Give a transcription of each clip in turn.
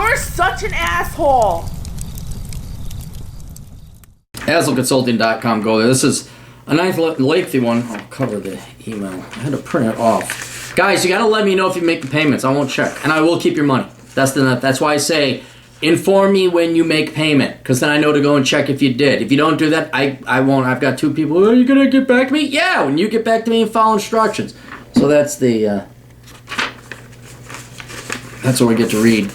You're such an asshole. HasselConsulting.com. Go there. This is a nice lengthy one. I'll cover the email. I had to print it off. Guys, you gotta let me know if you make the payments. I won't check, and I will keep your money. That's why I say inform me when you make payment, because then I know to go and check if you did. If you don't do that, I won't. I've got two people. Are you gonna get back to me? Yeah, when you get back to me and follow instructions. So that's the. That's what we get to read.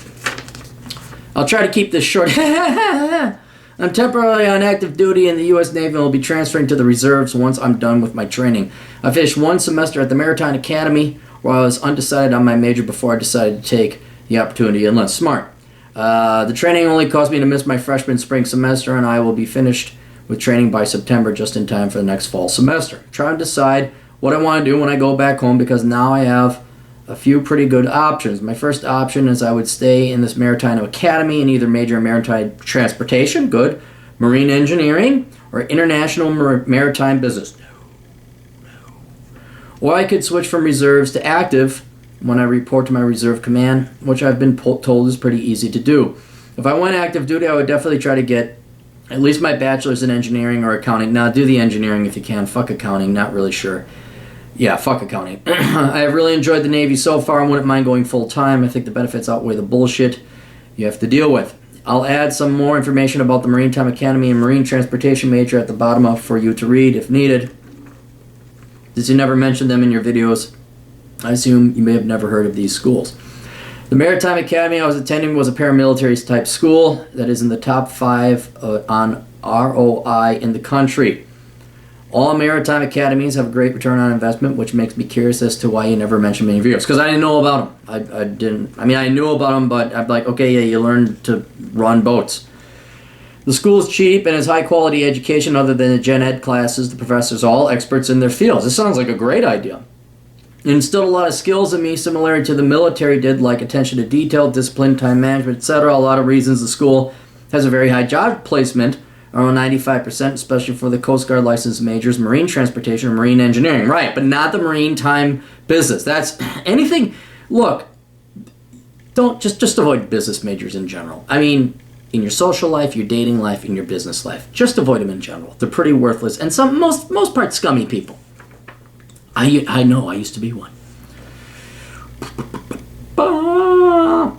I'll try to keep this short. I'm temporarily on active duty in the U.S. Navy and will be transferring to the reserves once I'm done with my training. I finished one semester at the Maritime Academy where I was undecided on my major before I decided to take the opportunity and enlist. Smart. The training only caused me to miss my freshman spring semester, and I will be finished with training by September just in time for the next fall semester. Trying to decide what I want to do when I go back home because now I have a few pretty good options. My first option is I would stay in this Maritime Academy and either major in maritime transportation, good, marine engineering, or international maritime business. No. Or I could switch from reserves to active when I report to my reserve command, which I've been told is pretty easy to do. If I went active duty, I would definitely try to get at least my bachelor's in engineering or accounting. Now, do the engineering if you can. Fuck accounting, not really sure. Yeah, fuck accounting. I have really enjoyed the Navy so far and wouldn't mind going full-time. I think the benefits outweigh the bullshit you have to deal with. I'll add some more information about the Maritime Academy and Marine Transportation major at the bottom up for you to read if needed. Since you never mentioned them in your videos, I assume you may have never heard of these schools. The Maritime Academy I was attending was a paramilitary type school that is in the top 5 on ROI in the country. All maritime academies have a great return on investment, which makes me curious as to why you never mentioned them in your videos. Because I didn't know about them. I knew about them, but I'm like, okay, yeah, you learned to run boats. The school is cheap and has high quality education other than the gen ed classes. The professors are all experts in their fields. This sounds like a great idea. It instilled a lot of skills in me, similar to the military did, like attention to detail, discipline, time management, etc. A lot of reasons the school has a very high job placement, around 95%, especially for the Coast Guard licensed majors, marine transportation, or marine engineering. Right, but not the maritime business. That's anything. Look, don't just avoid business majors in general. I mean, in your social life, your dating life, in your business life, just avoid them in general. They're pretty worthless and most part scummy people. I know. I used to be one.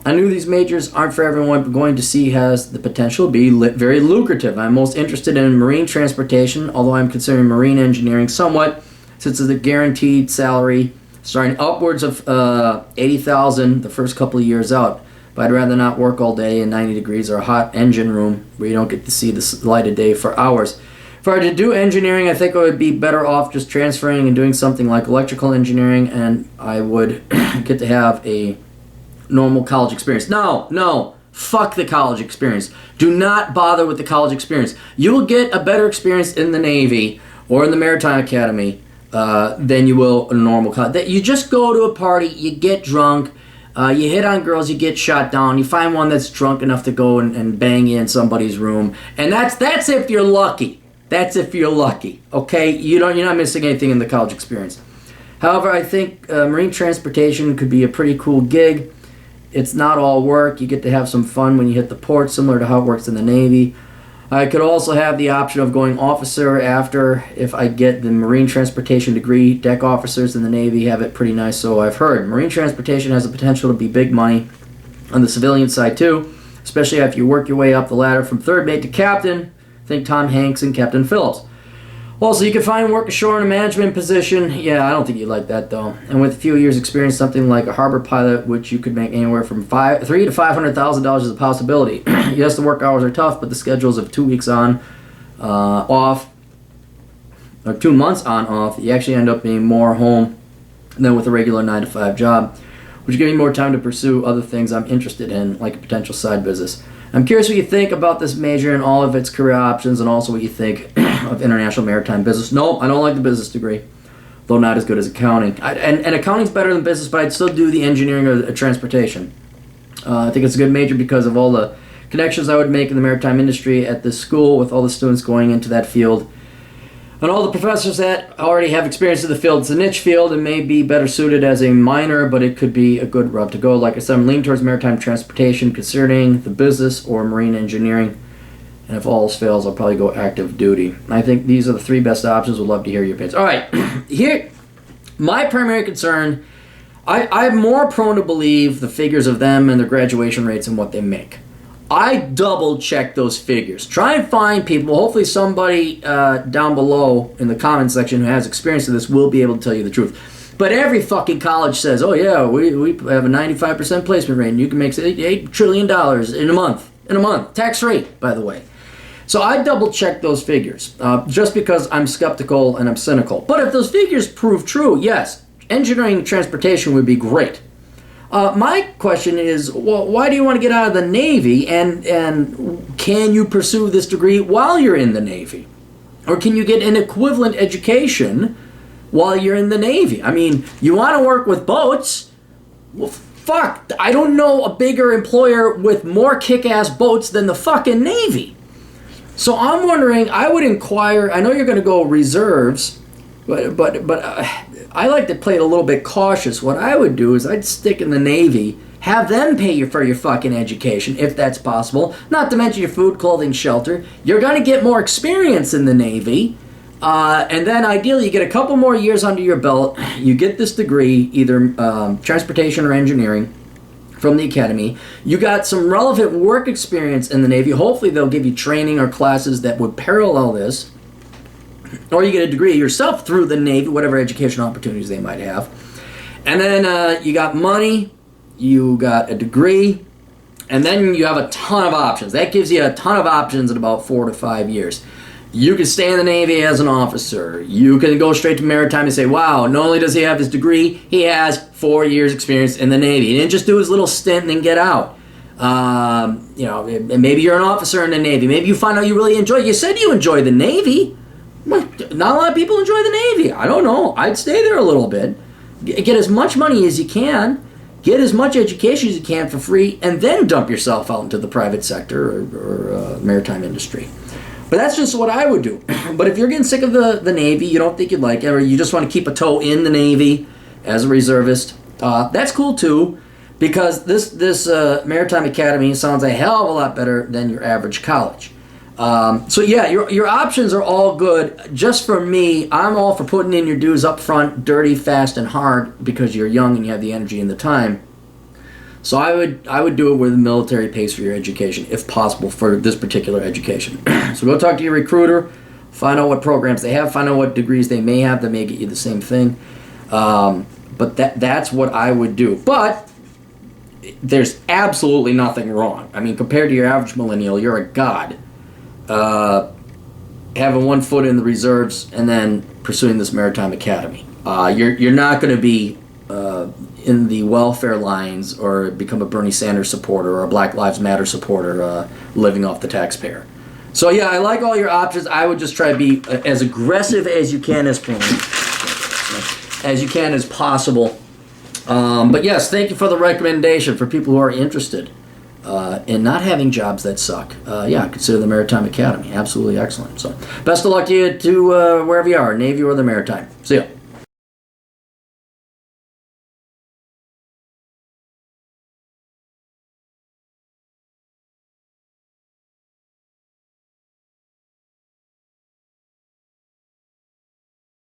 I knew these majors aren't for everyone, but going to sea has the potential to be very lucrative. I'm most interested in marine transportation, although I'm considering marine engineering somewhat, since it's a guaranteed salary starting upwards of $80,000 the first couple of years out. But I'd rather not work all day in 90 degrees or a hot engine room where you don't get to see the light of day for hours. If I were to do engineering, I think I would be better off just transferring and doing something like electrical engineering, and I would get to have a normal college experience. No, fuck the college experience. Do not bother with the college experience. You will get a better experience in the Navy or in the Maritime Academy than you will in a normal college. You just go to a party, you get drunk, you hit on girls, you get shot down, you find one that's drunk enough to go and bang you in somebody's room, and that's if you're lucky. That's if you're lucky, okay? You're not missing anything in the college experience. However, I think marine transportation could be a pretty cool gig. It's not all work. You get to have some fun when you hit the port, similar to how it works in the Navy. I could also have the option of going officer after if I get the marine transportation degree. Deck officers in the Navy have it pretty nice, so I've heard. Marine transportation has the potential to be big money on the civilian side too, especially after you work your way up the ladder from third mate to captain. Think Tom Hanks and Captain Phillips. Also, you can find work ashore in a management position. Yeah, I don't think you'd like that, though. And with a few years' experience, something like a harbor pilot, which you could make anywhere from $300,000 to $500,000 is a possibility. Yes, the work hours are tough, but the schedules of 2 weeks on, off, or 2 months on, off, you actually end up being more home than with a regular 9-to-5 job, which gives me more time to pursue other things I'm interested in, like a potential side business. I'm curious what you think about this major and all of its career options, and also what you think of international maritime business. No, I don't like the business degree, though not as good as accounting. And accounting's better than business, but I'd still do the engineering or the transportation. I think it's a good major because of all the connections I would make in the maritime industry at this school with all the students going into that field. And all the professors that already have experience in the field, it's a niche field and may be better suited as a minor, but it could be a good route to go. Like I said, I'm leaning towards maritime transportation, considering the business or marine engineering. And if all else fails, I'll probably go active duty. I think these are the 3 best options. Would love to hear your opinions. All right, here, my primary concern, I'm more prone to believe the figures of them and their graduation rates and what they make. I double check those figures. Try and find people, hopefully somebody down below in the comment section who has experience of this will be able to tell you the truth. But every fucking college says, oh yeah, we have a 95% placement rate and you can make $8 trillion in a month. Tax free, by the way. So I double check those figures just because I'm skeptical and I'm cynical. But if those figures prove true, yes, engineering and transportation would be great. My question is, well, why do you want to get out of the Navy, and can you pursue this degree while you're in the Navy? Or can you get an equivalent education while you're in the Navy? I mean, you want to work with boats? Well, fuck, I don't know a bigger employer with more kick-ass boats than the fucking Navy. So I'm wondering, I would inquire, I know you're going to go reserves, but I like to play it a little bit cautious. What I would do is I'd stick in the Navy, have them pay you for your fucking education, if that's possible. Not to mention your food, clothing, shelter. You're going to get more experience in the Navy. And then ideally you get a couple more years under your belt. You get this degree, either transportation or engineering from the academy. You got some relevant work experience in the Navy. Hopefully they'll give you training or classes that would parallel this. Or you get a degree yourself through the Navy, whatever educational opportunities they might have. And then you got money, you got a degree, and then you have a ton of options. That gives you a ton of options in about 4 to 5 years. You can stay in the Navy as an officer. You can go straight to maritime and say, wow, not only does he have his degree, he has 4 years experience in the Navy. He didn't just do his little stint and then get out. Maybe you're an officer in the Navy. Maybe you find out you really enjoy it. You said you enjoy the Navy. Not a lot of people enjoy the Navy. I don't know. I'd stay there a little bit. Get as much money as you can. Get as much education as you can for free. And then dump yourself out into the private sector or maritime industry. But that's just what I would do. But if you're getting sick of the Navy, you don't think you'd like it, or you just want to keep a toe in the Navy as a reservist, that's cool too. Because this Maritime Academy sounds a hell of a lot better than your average college. So yeah, your options are all good. Just for me, I'm all for putting in your dues up front, dirty, fast, and hard, because you're young and you have the energy and the time. So I would do it where the military pays for your education, if possible, for this particular education. So go talk to your recruiter, find out what programs they have, find out what degrees they may have that may get you the same thing. But that's what I would do. But there's absolutely nothing wrong. I mean, compared to your average millennial, you're a god. Having one foot in the reserves and then pursuing this Maritime Academy. You're not going to be in the welfare lines or become a Bernie Sanders supporter or a Black Lives Matter supporter living off the taxpayer. So yeah, I like all your options. I would just try to be as aggressive as you can as possible. But yes, thank you for the recommendation for people who are interested in not having jobs that suck. Yeah, consider the Maritime Academy. Absolutely excellent. So best of luck to you to wherever you are, Navy or the Maritime. See ya.